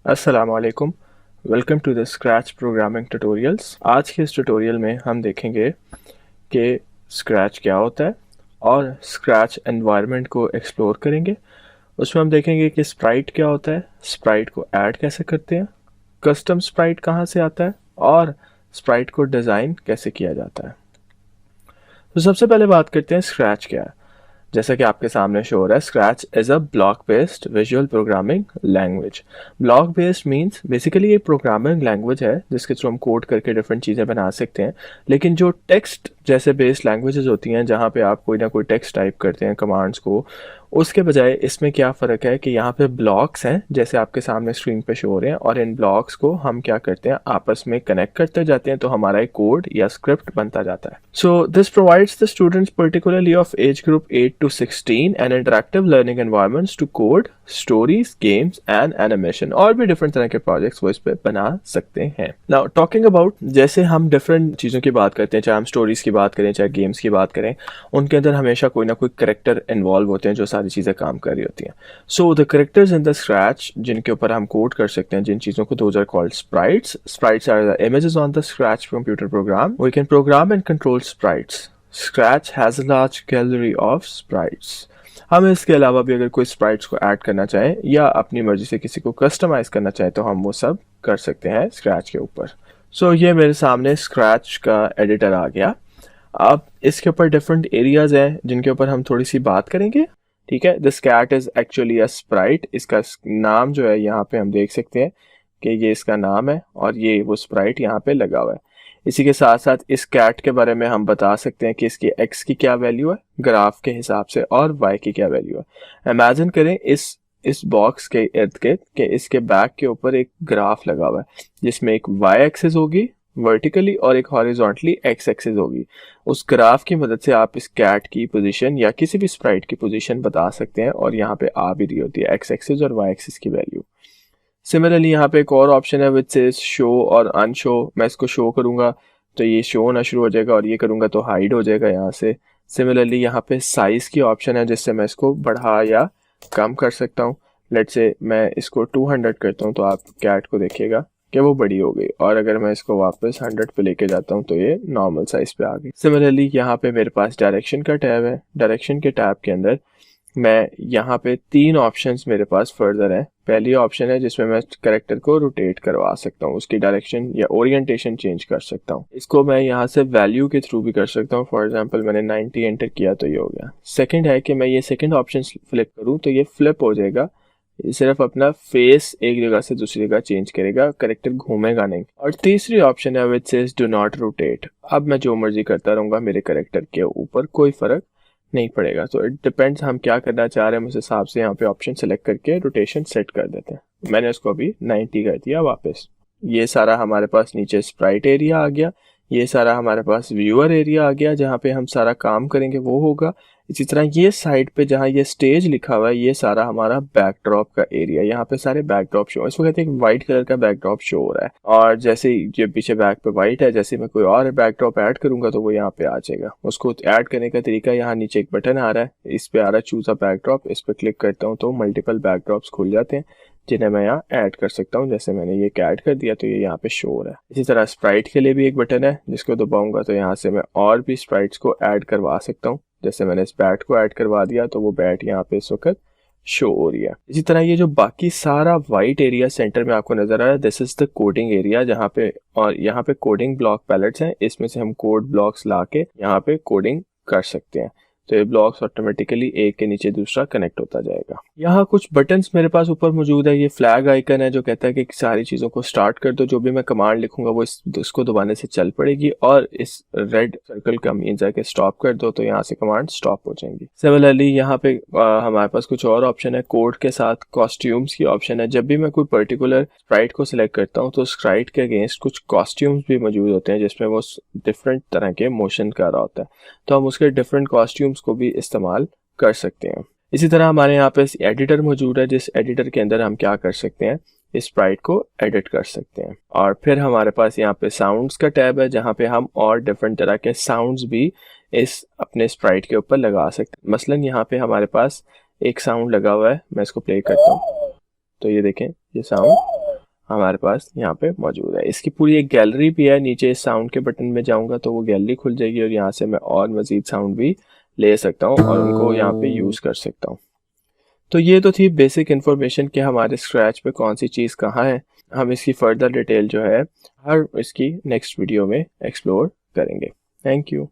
अस्सलाम वालेकुम। Welcome to the Scratch programming tutorials. आज के इस ट्यूटोरियल में हम देखेंगे कि स्क्रैच क्या होता है और स्क्रैच एनवायरनमेंट को एक्सप्लोर करेंगे। उसमें हम देखेंगे कि स्प्राइट क्या होता है, स्प्राइट को ऐड कैसे करते हैं, कस्टम स्प्राइट कहाँ से आता है और स्प्राइट को डिज़ाइन कैसे किया जाता है। तो सबसे पहले बात करते हैं स्क्रैच क्या है। जैसा कि आपके सामने शो हो रहा है, scratch is a block based visual programming language. Block based means basically ये प्रोग्रामिंग लैंग्वेज है जिसके थ्रू हम कोड करके डिफरेंट चीज़ें बना सकते हैं। लेकिन जो टेक्स्ट जैसे बेस्ड लैंग्वेजेस होती हैं जहाँ पे आप कोई ना कोई टेक्स्ट टाइप करते हैं कमांड्स को, उसके बजाय इसमें क्या फ़र्क है कि यहाँ पे ब्लॉक्स हैं जैसे आपके सामने स्क्रीन पे शो हो रहे हैं, और इन ब्लॉक्स को हम क्या करते हैं आपस में कनेक्ट करते जाते हैं, तो हमारा एक कोड या स्क्रिप्ट बनता जाता है। So this provides the students particularly of age group 8 to 16 an interactive learning environments to code stories, games and animation, और भी डिफरेंट तरह के प्रोजेक्ट्स वो इस पे बना सकते हैं। नाउ टॉकिंग अबाउट, जैसे हम डिफरेंट चीज़ों की बात करते हैं, चाहे हम स्टोरीज की बात करें चाहे गेम्स की बात करें, उनके अंदर हमेशा कोई ना कोई करेक्टर इन्वॉल्व होते हैं जो सारी चीज़ें काम कर रही होती हैं। So the characters in the scratch जिनके ऊपर हम कोड कर सकते हैं जिन चीज़ों को, those are called sprites. Sprites are the images on the Scratch computer program. We can program and control sprites. Scratch has a large gallery of sprites. हम इसके अलावा भी अगर कोई स्प्राइट्स को ऐड करना चाहें या अपनी मर्जी से किसी को कस्टमाइज करना चाहें तो हम वो सब कर सकते हैं स्क्रैच के ऊपर। सो ये मेरे सामने स्क्रैच का एडिटर आ गया। अब इसके ऊपर डिफरेंट एरियाज हैं जिनके ऊपर हम थोड़ी सी बात करेंगे। ठीक है, this cat is actually a sprite. इसका नाम जो है यहाँ पे हम देख सकते हैं कि ये इसका नाम है और ये वो स्प्राइट यहाँ पे लगा हुआ है। इसी के साथ साथ इस कैट के बारे में हम बता सकते हैं कि इसकी एक्स की क्या वैल्यू है ग्राफ के हिसाब से और वाई की क्या वैल्यू है। इमेजिन करें इस बॉक्स के इर्द गिर्द के इसके बैक के ऊपर एक ग्राफ लगा हुआ है जिसमें एक वाई एक्सिस होगी वर्टिकली और एक हॉरिजॉन्टली एक्स एक्सिस होगी। उस ग्राफ की मदद से आप इस कैट की पोजीशन या किसी भी स्प्राइट की पोजीशन बता सकते हैं, और यहाँ पे आ भी रही होती है एक्स एक्सिस और वाई एक्सिस की वैल्यू। सिमिलरली यहाँ पे एक और ऑप्शन है विच से शो और अनशो। मैं इसको शो करूंगा तो ये शो होना शुरू हो जाएगा और ये करूंगा तो हाइड हो जाएगा यहाँ से। सिमिलरली यहाँ पे साइज की ऑप्शन है जिससे मैं इसको बढ़ा या कम कर सकता हूँ। लेट से मैं इसको 200 करता हूँ तो आप कैट को देखिएगा कि वो बड़ी हो गई, और अगर मैं इसको वापस 100 पे लेके जाता हूँ तो ये नॉर्मल साइज पे आ गई। सिमिलरली यहाँ पे मेरे पास डायरेक्शन का टैब है। डायरेक्शन के टैब के अंदर मैं यहाँ पे 3 ऑप्शंस मेरे पास फर्दर है। पहली ऑप्शन है जिसमें मैं कैरेक्टर को रोटेट करवा सकता हूँ, उसकी डायरेक्शन या ओरिएंटेशन चेंज कर सकता हूँ। इसको मैं यहाँ से वैल्यू के थ्रू भी कर सकता हूँ। फॉर एग्जांपल मैंने 90 एंटर किया तो ये हो गया। सेकंड है कि मैं ये सेकंड ऑप्शन फ्लिप करूँ तो ये फ्लिप हो जाएगा, ये सिर्फ अपना फेस एक जगह से दूसरी जगह चेंज करेगा, कैरेक्टर घूमेगा नहीं। और तीसरी ऑप्शन है which says do not rotate. अब मैं जो मर्जी करता रहूंगा, मेरे कैरेक्टर के ऊपर कोई फर्क नहीं पड़ेगा। तो इट डिपेंड्स हम क्या करना चाह रहे हैं, उस हिसाब से यहाँ पे ऑप्शन सेलेक्ट करके रोटेशन सेट कर देते हैं। मैंने उसको अभी 90 कर दिया वापस। ये सारा हमारे पास नीचे स्प्राइट एरिया आ गया, ये सारा हमारे पास व्यूअर एरिया आ गया जहाँ पे हम सारा काम करेंगे वो होगा। इसी तरह ये साइड पे जहाँ ये स्टेज लिखा हुआ है ये सारा हमारा बैकड्रॉप का एरिया, यहाँ पे सारे बैकड्रॉप शो, इसको कहते हैं व्हाइट कलर का बैकड्रॉप शो हो रहा है। और जैसे ही ये पीछे बैक पे व्हाइट है, जैसे मैं कोई और बैकड्रॉप ऐड करूंगा तो वो यहाँ पे आ जाएगा। उसको ऐड करने का तरीका, यहाँ नीचे एक बटन आ रहा है, इस पे आ रहा है चूज अ बैकड्रॉप, इस पे क्लिक करता हूँ तो मल्टीपल बैकड्रॉप्स खुल जाते हैं जिन्हें मैं यहाँ ऐड कर सकता हूँ। जैसे मैंने ये ऐड कर दिया तो ये यहाँ पे शो हो रहा है। इसी तरह स्प्राइट के लिए भी एक बटन है जिसको दबाऊंगा तो यहाँ से मैं और भी स्प्राइट्स को ऐड करवा सकता हूँ। जैसे मैंने इस बैट को ऐड करवा दिया तो वो बैट यहाँ पे इस वक्त शो हो रही है। इसी तरह ये जो बाकी सारा व्हाइट एरिया सेंटर में आपको नजर आ रहा है, this is the coding area जहाँ पे, और यहाँ पे कोडिंग ब्लॉक पैलेट्स हैं, इसमें से हम कोड ब्लॉक्स ला के यहाँ पे कोडिंग कर सकते हैं। तो ये ब्लॉक्स ऑटोमेटिकली एक के नीचे दूसरा कनेक्ट होता जाएगा। यहाँ कुछ बटन्स मेरे पास ऊपर मौजूद है। ये फ्लैग आइकन है जो कहता है कि सारी चीज़ों को स्टार्ट कर दो, जो भी मैं कमांड लिखूंगा वो इसको दबाने से चल पड़ेगी, और इस रेड सर्कल का मीन्स है कि स्टॉप कर दो तो यहाँ से कमांड स्टॉप हो जाएंगी। सिमिलरली यहाँ पे हमारे पास कुछ और ऑप्शन है। कोड के साथ कॉस्ट्यूम्स की ऑप्शन है। जब भी मैं कोई पर्टिकुलर स्प्राइट को सिलेक्ट करता हूँ तो स्प्राइट के अगेंस्ट कुछ कॉस्ट्यूम्स भी मौजूद होते हैं जिसमें वो डिफरेंट तरह के मोशन कर रहा होता है, तो हम उसके डिफरेंट कॉस्ट्यूम्स को भी इस्तेमाल कर सकते हैं। इसी तरह हमारे यहाँ पे एडिटर मौजूद है जिस एडिटर के अंदर हम क्या कर सकते हैं, इस स्प्राइट को एडिट कर सकते हैं। और फिर हमारे पास यहाँ पे साउंड्स का टैब है जहाँ पे हम और डिफरेंट तरह के साउंड्स भी इस अपने स्प्राइट के ऊपर लगा सकते हैं। मसलन यहाँ पे हमारे पास एक साउंड लगा हुआ है, मैं इसको प्ले करता हूँ तो ये देखें ये साउंड हमारे पास यहाँ पे मौजूद है। इसकी पूरी एक गैलरी भी है, नीचे इस साउंड के बटन में जाऊंगा तो वो गैलरी खुल जाएगी और यहाँ से मैं और मज़ीद साउंड भी ले सकता हूँ और उनको यहाँ पे यूज़ कर सकता हूँ। तो ये तो थी बेसिक इन्फॉर्मेशन कि हमारे स्क्रैच पे कौन सी चीज़ कहाँ है। हम इसकी फर्दर डिटेल जो है हर इसकी नेक्स्ट वीडियो में एक्सप्लोर करेंगे। Thank you.